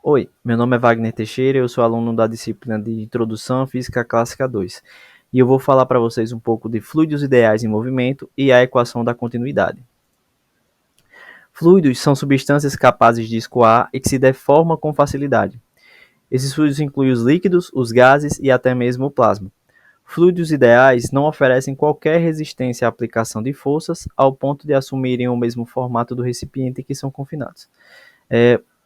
Oi, meu nome é Wagner Teixeira, eu sou aluno da disciplina de Introdução à Física Clássica 2 e eu vou falar para vocês um pouco de fluidos ideais em movimento e a equação da continuidade. Fluidos são substâncias capazes de escoar e que se deformam com facilidade. Esses fluidos incluem os líquidos, os gases e até mesmo o plasma. Fluidos ideais não oferecem qualquer resistência à aplicação de forças ao ponto de assumirem o mesmo formato do recipiente em que são confinados.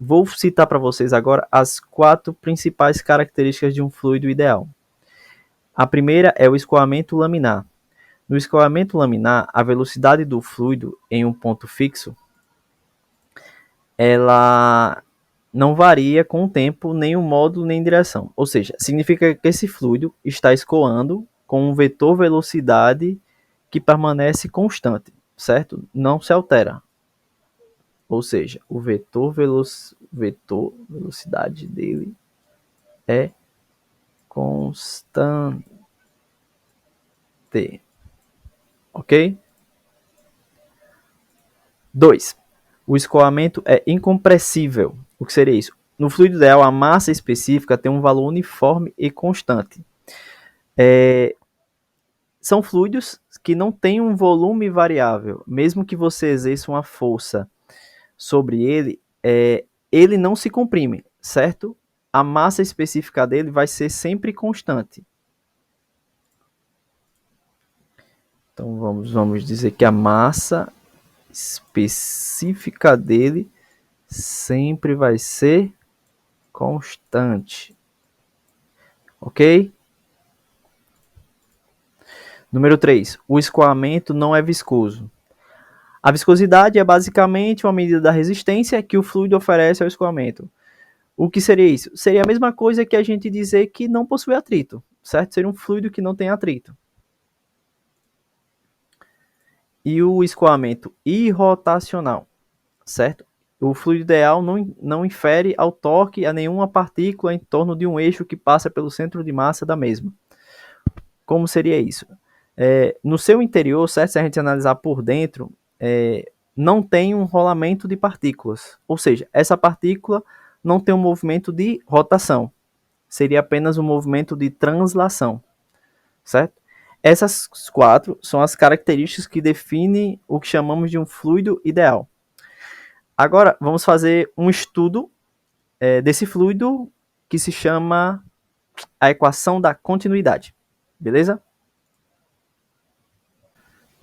Vou citar para vocês agora as 4 principais características de um fluido ideal. A primeira é o escoamento laminar. No escoamento laminar, a velocidade do fluido em um ponto fixo, ela não varia com o tempo, nem o módulo, nem direção. Ou seja, significa que esse fluido está escoando com um vetor velocidade que permanece constante, certo? Não se altera. Ou seja, o vetor velocidade dele é constante, ok? 2. O escoamento é incompressível. O que seria isso? No fluido ideal, a massa específica tem um valor uniforme e constante. São fluidos que não têm um volume variável. Mesmo que você exerça uma força sobre ele, ele não se comprime, certo? A massa específica dele vai ser sempre constante. Então vamos dizer que a massa específica dele sempre vai ser constante. Ok? Número 3. O escoamento não é viscoso. A viscosidade é basicamente uma medida da resistência que o fluido oferece ao escoamento. O que seria isso? Seria a mesma coisa que a gente dizer que não possui atrito, certo? Seria um fluido que não tem atrito. E o escoamento irrotacional, certo? O fluido ideal não infere ao torque a nenhuma partícula em torno de um eixo que passa pelo centro de massa da mesma. Como seria isso? No seu interior, certo? Se a gente analisar por dentro, não tem um rolamento de partículas. Ou seja, essa partícula não tem um movimento de rotação. Seria apenas um movimento de translação, certo? Essas 4 são as características que definem o que chamamos de um fluido ideal. Agora, vamos fazer um estudo desse fluido que se chama a equação da continuidade. Beleza?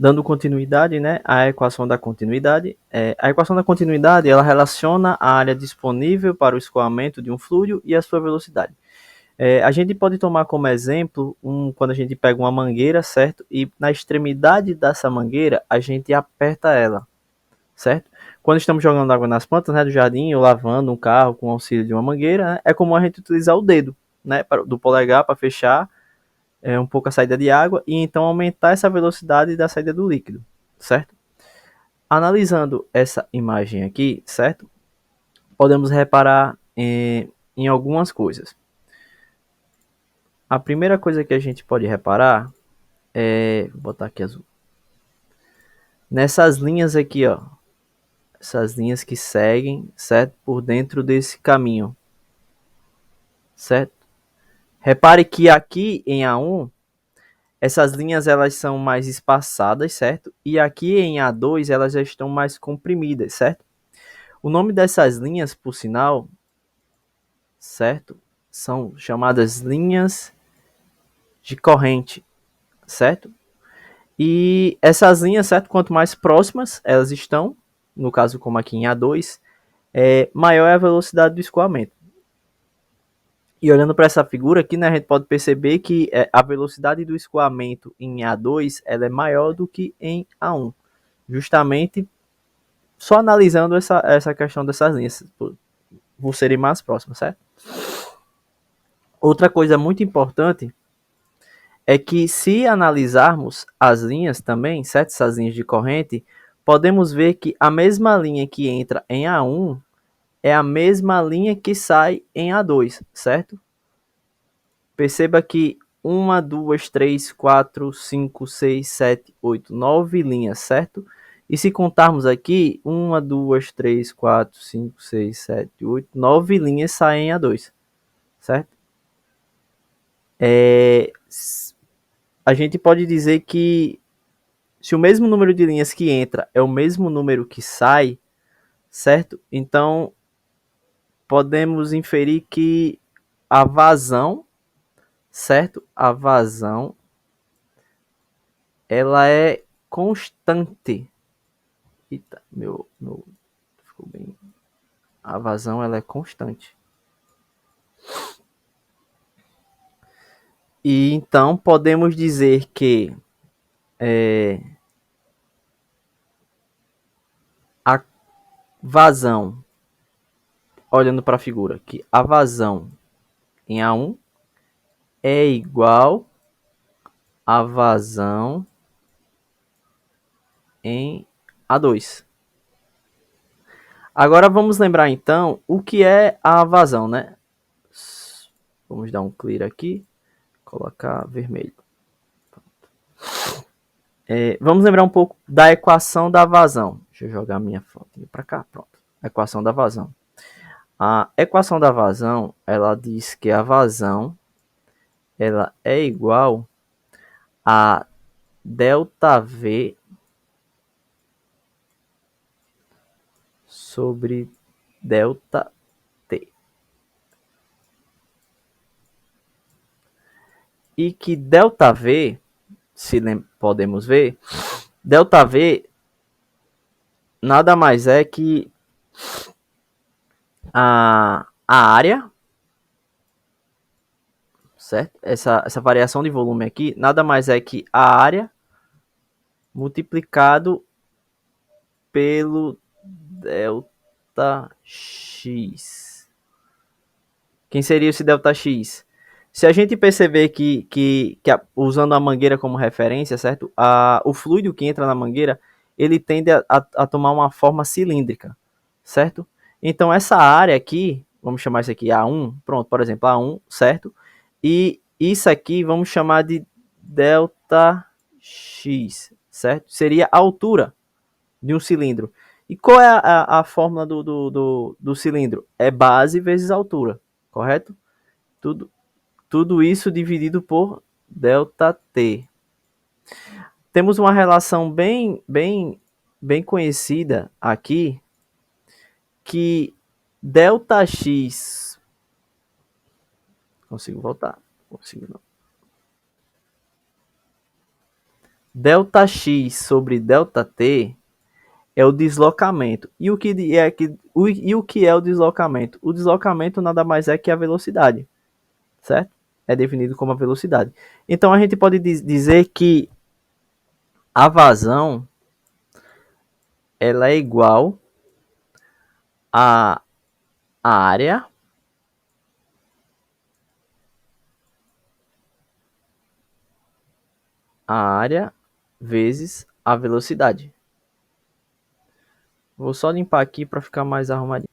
Dando continuidade, né, à equação da continuidade. A equação da continuidade, ela relaciona a área disponível para o escoamento de um fluido e a sua velocidade. A gente pode tomar como exemplo quando a gente pega uma mangueira, certo? E na extremidade dessa mangueira, a gente aperta ela, certo? Quando estamos jogando água nas plantas, né, do jardim, ou lavando um carro com o auxílio de uma mangueira, né, é comum a gente utilizar o dedo, né, do polegar para fechar um pouco a saída de água e então aumentar essa velocidade da saída do líquido, certo? Analisando essa imagem aqui, certo? Podemos reparar em algumas coisas. A primeira coisa que a gente pode reparar vou botar aqui azul. Nessas linhas aqui, ó. Essas linhas que seguem, certo? Por dentro desse caminho, certo? Repare que aqui em A1, essas linhas elas são mais espaçadas, certo? E aqui em A2 elas já estão mais comprimidas, certo? O nome dessas linhas, por sinal, certo? São chamadas linhas de corrente, certo? E essas linhas, certo? Quanto mais próximas elas estão, no caso como aqui em A2, maior é a velocidade do escoamento. E olhando para essa figura aqui, né, a gente pode perceber que a velocidade do escoamento em A2 ela é maior do que em A1. Justamente só analisando essa questão dessas linhas, por serem mais próximas, certo? Outra coisa muito importante é que se analisarmos as linhas também, certo? Essas linhas de corrente, podemos ver que a mesma linha que entra em A1 é a mesma linha que sai em A2, certo? Perceba que 1, 2, 3, 4, 5, 6, 7, 8, 9 linhas, certo? E se contarmos aqui, 1, 2, 3, 4, 5, 6, 7, 8, 9 linhas saem em A2, certo? A gente pode dizer que se o mesmo número de linhas que entra é o mesmo número que sai, certo? Então, podemos inferir que a vazão, certo? A vazão, ela é constante. Eita, meu ficou bem. A vazão, ela é constante. E então podemos dizer que a vazão, olhando para a figura, que a vazão em A1 é igual a vazão em A2. Agora vamos lembrar então o que é a vazão, né? Vamos dar um clear aqui, colocar vermelho. Vamos lembrar um pouco da equação da vazão. Deixa eu jogar minha foto para cá, pronto. Equação da vazão. A equação da vazão, ela diz que a vazão ela é igual a ΔV sobre ΔT. E que ΔV, se podemos ver, ΔV nada mais é que a área, certo? Essa variação de volume aqui nada mais é que a área multiplicado pelo ΔX. Quem seria esse ΔX? Se a gente perceber que usando a mangueira como referência, certo? O fluido que entra na mangueira, ele tende a tomar uma forma cilíndrica, certo? Então, essa área aqui, vamos chamar isso aqui A1, pronto, por exemplo, A1, certo? E isso aqui vamos chamar de ΔX, certo? Seria a altura de um cilindro. E qual é a fórmula do cilindro? É base vezes altura, correto? Tudo isso dividido por ΔT. Temos uma relação bem conhecida aqui, que ΔX... Consigo voltar? Consigo não. ΔX sobre ΔT é o deslocamento. E o que é o deslocamento? O deslocamento nada mais é que a velocidade, certo? É definido como a velocidade. Então a gente pode dizer que a vazão ela é igual a área vezes a velocidade. Vou só limpar aqui para ficar mais arrumadinho.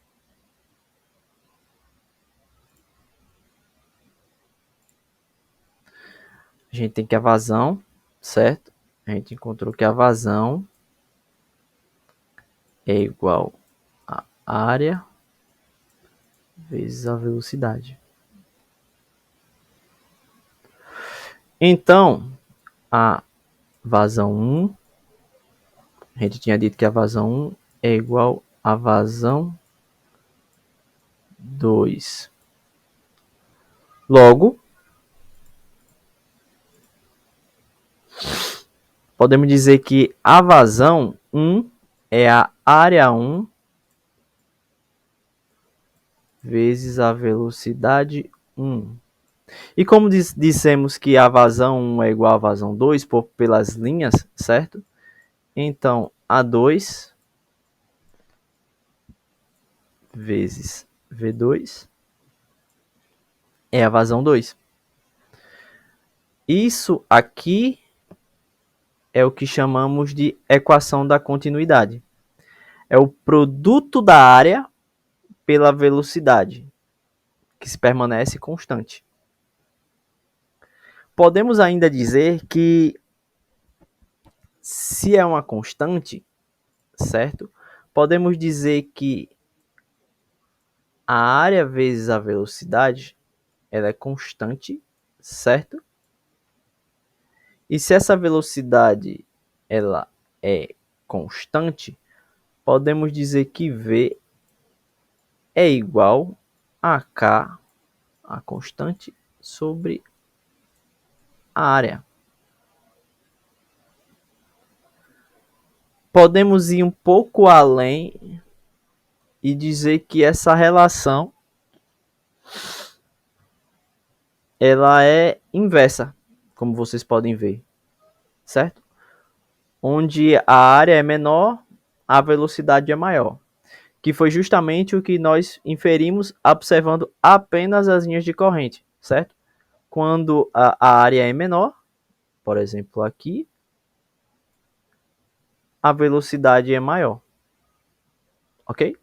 A gente tem que a vazão, certo? A gente encontrou que a vazão é igual a área vezes a velocidade. Então, a vazão 1, a gente tinha dito que a vazão 1 é igual a vazão 2. Logo, podemos dizer que a vazão 1 é a área 1 vezes a velocidade 1. E como dissemos que a vazão 1 é igual a vazão 2 pelas linhas, certo? Então, A2 vezes V2 é a vazão 2. Isso aqui é o que chamamos de equação da continuidade. É o produto da área pela velocidade, que se permanece constante. Podemos ainda dizer que, se é uma constante, certo? Podemos dizer que a área vezes a velocidade, ela é constante, certo? E se essa velocidade ela é constante, podemos dizer que V é igual a K, a constante, sobre a área. Podemos ir um pouco além e dizer que essa relação ela é inversa, como vocês podem ver, certo? Onde a área é menor, a velocidade é maior, que foi justamente o que nós inferimos observando apenas as linhas de corrente, certo? Quando a área é menor, por exemplo aqui, a velocidade é maior, ok?